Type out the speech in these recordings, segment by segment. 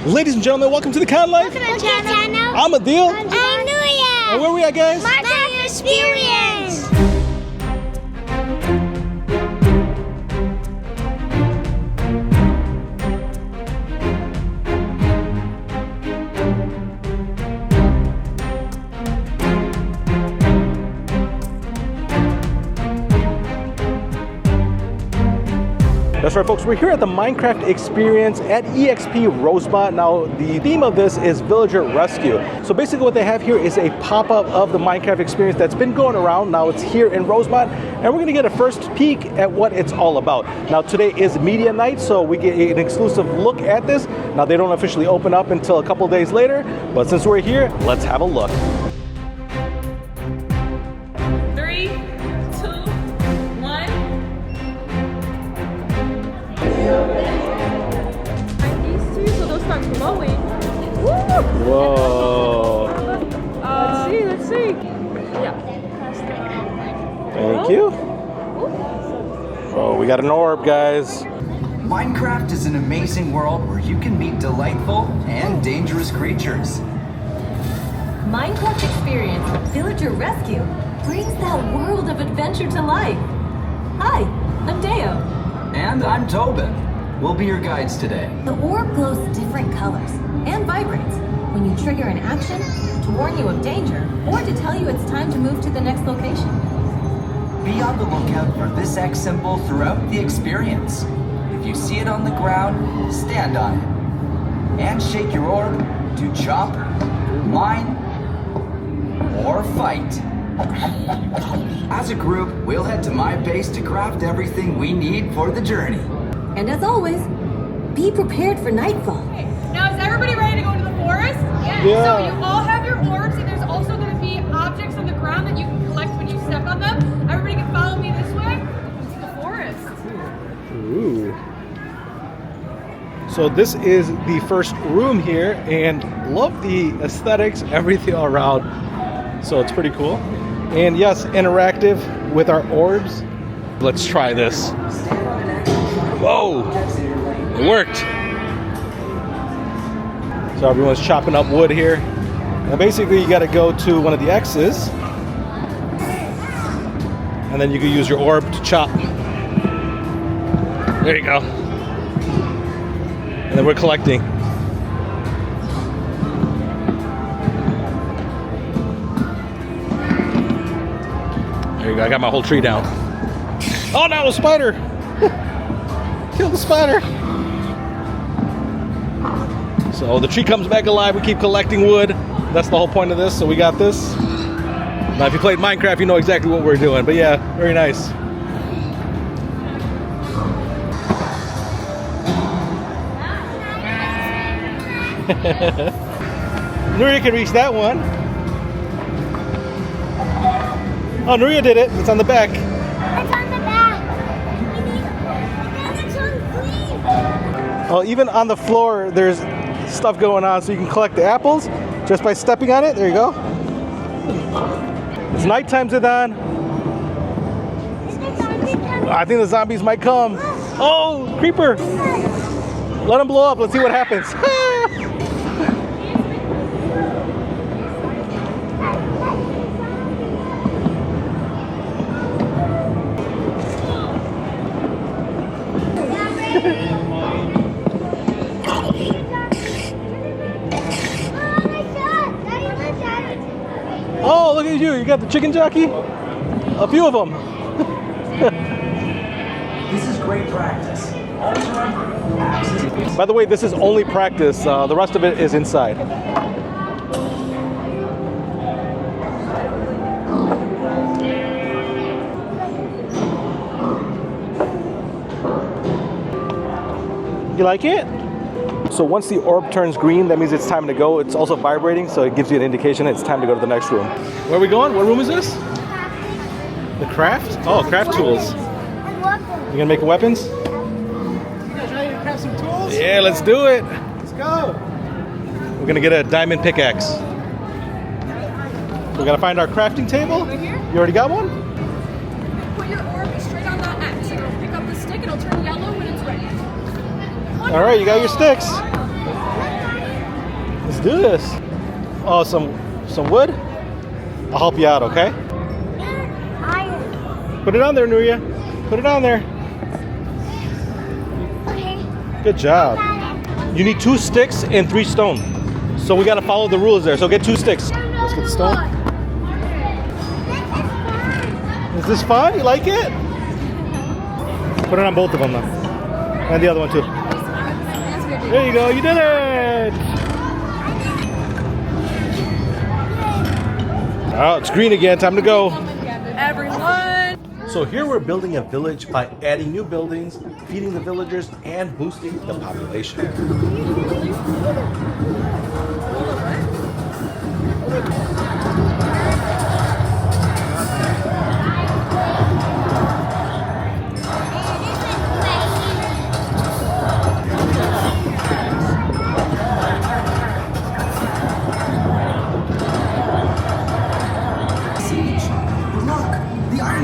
Ladies and gentlemen, welcome to the Con Life. Welcome to the channel. I'm Adil. I'm Nuya. And where are we at, guys? Minecraft Experience. That's right, folks. We're here at the Minecraft Experience at EXP Rosemont. Now, the theme of this is Villager Rescue. So basically what they have here is a pop-up of the Minecraft Experience that's been going around. Now it's here in Rosemont, and we're going to get a first peek at what it's all about. Now, today is media night, so we get an exclusive look at this. Now, they don't officially open up until a couple days later, but since we're here, let's have a look. 3, 2, 1. These two, so they'll start glowing. Whoa. Let's see. Yeah. Thank you. Oh, we got an orb, guys. Minecraft is an amazing world where you can meet delightful and dangerous creatures. Minecraft Experience Villager Rescue brings that world of adventure to life. Hi, I'm Deo. And I'm Tobin. We'll be your guides today. The orb glows different colors and vibrates when you trigger an action to warn you of danger or to tell you it's time to move to the next location. Be on the lookout for this X symbol throughout the experience. If you see it on the ground, stand on it. And shake your orb to chop, mine, or fight. As a group, we'll head to my base to craft everything we need for the journey. And as always, be prepared for nightfall. Now, is everybody ready to go to the forest? Yeah. So you all have your orbs, and there's also going to be objects on the ground that you can collect when you step on them. Everybody can follow me this way to the forest. Ooh. So this is the first room here, and love the aesthetics, everything all around. So it's pretty cool. And yes, interactive with our orbs. Let's try this. Whoa! It worked. So everyone's chopping up wood here. And basically you got to go to one of the X's. And then you can use your orb to chop. There you go. And then we're collecting. There you go, I got my whole tree down. Oh no, a spider! Kill the spider! So the tree comes back alive, we keep collecting wood. That's the whole point of this, so we got this. Now if you played Minecraft, you know exactly what we're doing, but yeah, very nice. Nuria can reach that one. Oh, Nuria did it. It's on the back. It's on the back. It's on green. Oh, even on the floor, there's stuff going on, so you can collect the apples just by stepping on it. There you go. It's nighttime, Zidane. I think the zombies might come. Oh, creeper. Let them blow up. Let's see what happens. Oh, look at you. You got the chicken jockey? A few of them. This is great practice. Always remember, access. By the way, this is only practice. The rest of it is inside. You like it? So once the orb turns green, that means it's time to go. It's also vibrating, so it gives you an indication it's time to go to the next room. Where are we going? What room is this? The craft? Oh, craft tools. You gonna make weapons? You guys ready to craft some tools? Yeah, let's do it. Let's go. We're gonna get a diamond pickaxe. We gotta find our crafting table. Right here? You already got one? Put your orb straight on that X. It'll pick up the stick. It'll turn yellow when it's ready. All right, you got your sticks. Let's do this. Oh, some wood? I'll help you out, okay? Iron. Put it on there, Nuria. Put it on there. Okay. Good job. You need 2 sticks and 3 stone. So we gotta follow the rules there. So get 2 sticks. Let's get the stone. Is this fun? You like it? Put it on both of them now. And the other one too. There you go, you did it! Oh, it's green again, time to go. Everyone. So here we're building a village by adding new buildings, feeding the villagers, and boosting the population.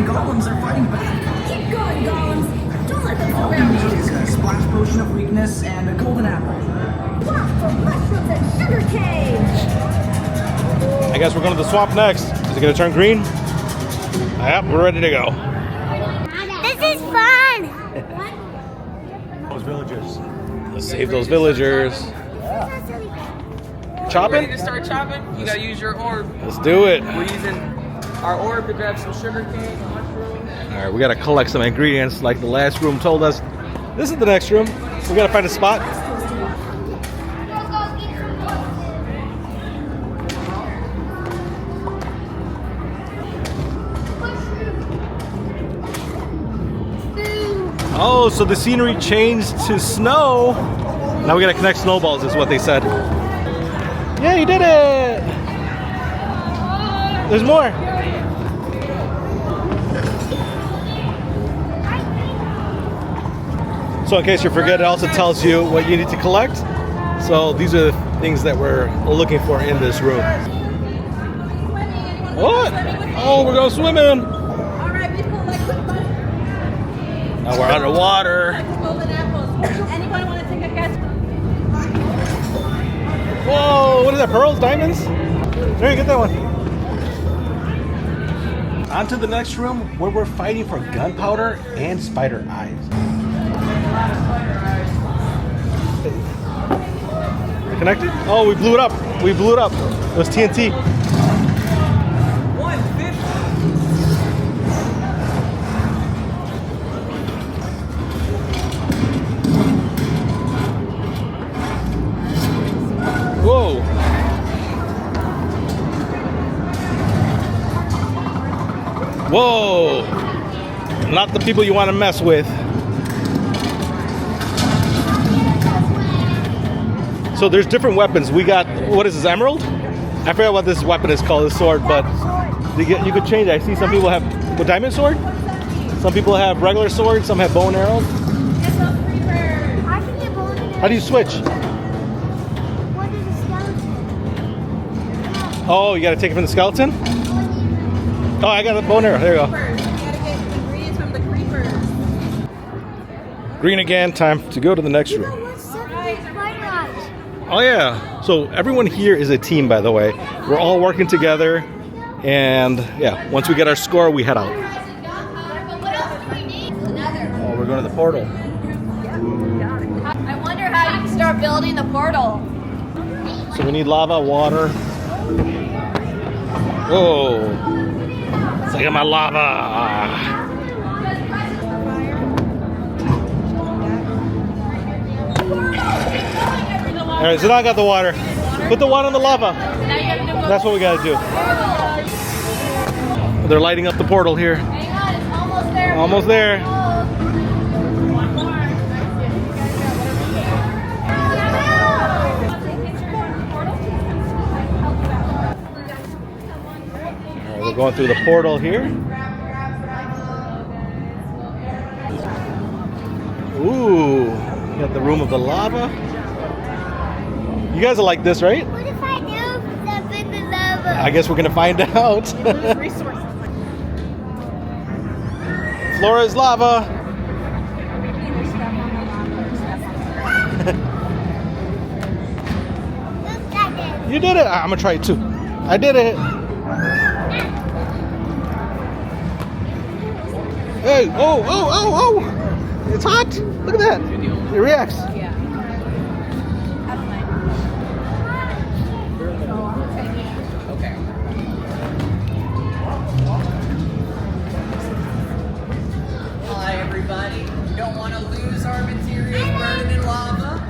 Golems are fighting back. Keep going, golems. Don't let them surround you. Is a splash potion of weakness and a golden apple. Walk for mushrooms and sugarcane. I guess we're going to the swamp next. Is it going to turn green? Yep, we're ready to go. This is fun. Those villagers. Let's save those villagers. Ready Chopping? to start chopping? You gotta use your orb. Let's do it. We're using our orb to grab some sugar cane, mushrooms. All right, we got to collect some ingredients like the last room told us. This is the next room. We got to find a spot. Oh, so the scenery changed to snow. Now we got to connect snowballs is what they said. Yeah, you did it. There's more. So in case you forget, it also tells you what you need to collect. So these are the things that we're looking for in this room. What? Oh, we're going swimming. All right, we collect the Now we're underwater. golden apples. Anybody want to take a guess? Whoa, what is that, pearls, diamonds? There, you get that one. On to the next room where we're fighting for gunpowder and spider eyes. Connected? Oh, we blew it up. We blew it up. It was TNT. 150. Whoa. Whoa. Not the people you want to mess with. So there's different weapons. We got, what is this, emerald? I forgot what this weapon is called, this sword, but you could change it. I see some people have a diamond sword. Some people have regular swords. Some have bow and arrows. I can get bold in How do you switch? What is a skeleton? Oh, you got to take it from the skeleton? Oh, I got a bow and arrow. There you go. You gotta get ingredients from the creepers. Green again. Time to go to the next room. Oh yeah, so everyone here is a team, by the way. We're all working together, and yeah, once we get our score, we head out. Oh, we're going to the portal. I wonder how you can start building the portal. So we need lava, water. Whoa, look at my lava. All right, so now I got the water. Put the water in the lava. That's what we gotta do. They're lighting up the portal here. Hang on, it's almost there. Almost there. All right, we're going through the portal here. Ooh, you got the room of the lava. You guys will like this, right? What if I do step in the lava? I guess we're gonna find out. Flora is lava. Look at it. You did it. I'm gonna try it too. I did it. Hey, oh. It's hot. Look at that. It reacts. Yeah. Okay. Hi, everybody. You don't want to lose our materials burning in lava.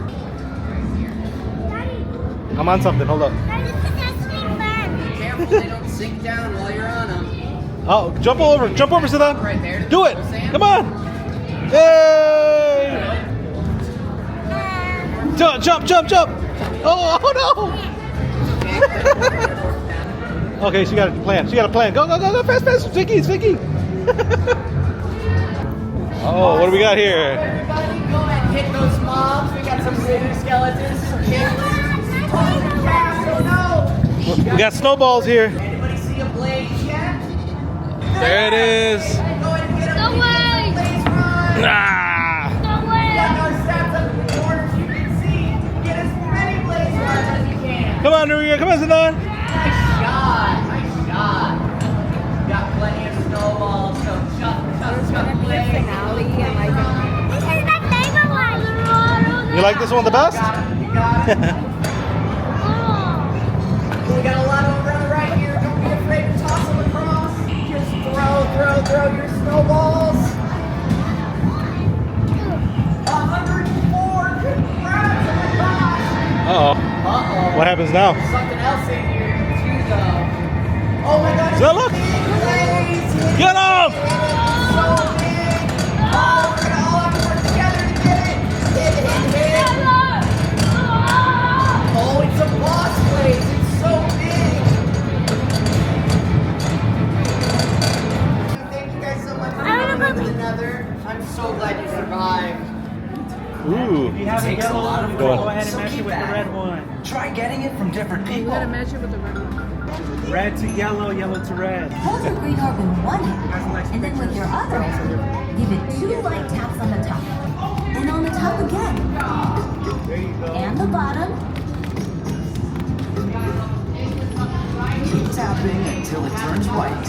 I'm on something. Hold up. This is actually fun. Be careful they don't sink down while you're on them. Oh, jump over, Sadan. Right there. Do it. Come on. Yay! Jump. Oh no. Okay, she got a plan. Go, fast, Vicky. Oh, what do we got here? Everybody, go and hit those mobs. We got some city skeletons, some piglets. We got snowballs here. Anybody see a blaze yet? There it is. Go ahead and get up. No way. Blaze run. Ah. No We way. got our stats up in the corners. You can see. Get as many blaze runs as you can. Come on, Nuria. Come on, Sadan. Nice shot. We got plenty of snowballs. So chuck blaze. This is my favorite one. You like this one the best? You got it. We got a lot over on the right here. Don't be afraid to toss them across. Just throw your snowballs. 104. Congrats. Uh-oh. Uh-oh. What happens now? There's something else in here too, though. Oh my gosh. So look. Get him! So big. Oh, we're gonna all have to work together to get it. Hit. Oh, it's a boss blaze. It's so big. Thank you guys so much for coming to the Nether. I'm so glad you survived. Ooh. You have a Takes a yellow lot of one, Go on. go ahead and So match it keep with the that. red one. Try getting it from different people. Measure with the red one. Red to yellow, yellow to red. Hold your green orb in one hand, and then with your other hand, give it 2 light taps on the top. And on the top again. There you go. And the bottom. Keep tapping until it turns white.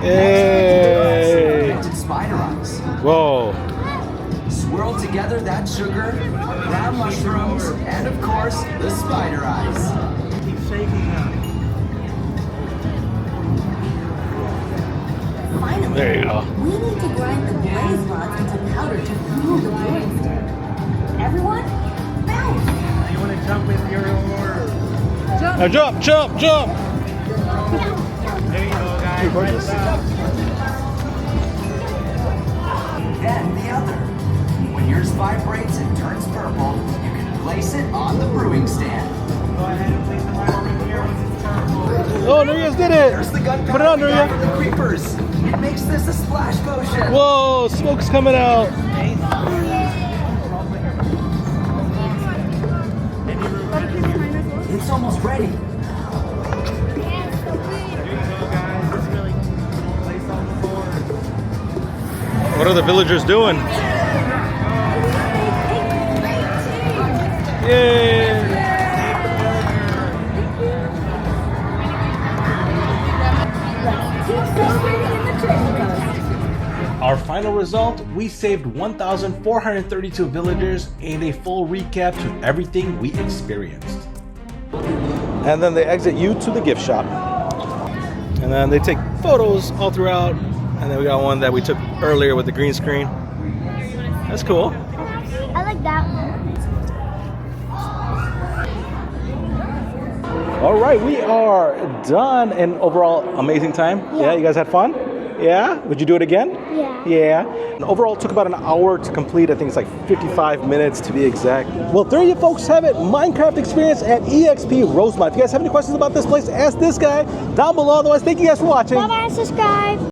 Hey. Pigmented spider eyes. Whoa. Swirl together that sugar, brown mushrooms, and of course, the spider eyes. Keep shaking them. Finally, There you go. we need to grind the blaze rods into powder to fuel the brewing stand. Everyone, bounce! Now you want to jump with your orb. Now jump. There you go, guys. Right down. Then the other. When yours vibrates and turns purple, you can place it on the brewing stand. Go ahead and place them right over here once it's turned. Oh, Nuria's did it. There's the gunpowder. Put it on, we got Nuria. for the creepers. It makes this a splash potion. Whoa, smoke's coming out. It's almost ready. There you go, guys. It's really place on the board. What are the villagers doing? Yay! Keep celebrating in the treasure coast. Our final result, we saved 1,432 villagers and a full recap to everything we experienced. And then they exit you to the gift shop. And then they take photos all throughout. And then we got one that we took earlier with the green screen. That's cool. I like that one. All right, we are done. And overall, amazing time. Yeah, you guys had fun? Yeah? Would you do it again? Yeah. Yeah. And overall, it took about an hour to complete. I think it's like 55 minutes to be exact. Well, there you folks have it. Minecraft experience at EXP Rosemont. If you guys have any questions about this place, ask this guy down below. Otherwise, thank you guys for watching. Bye-bye, subscribe.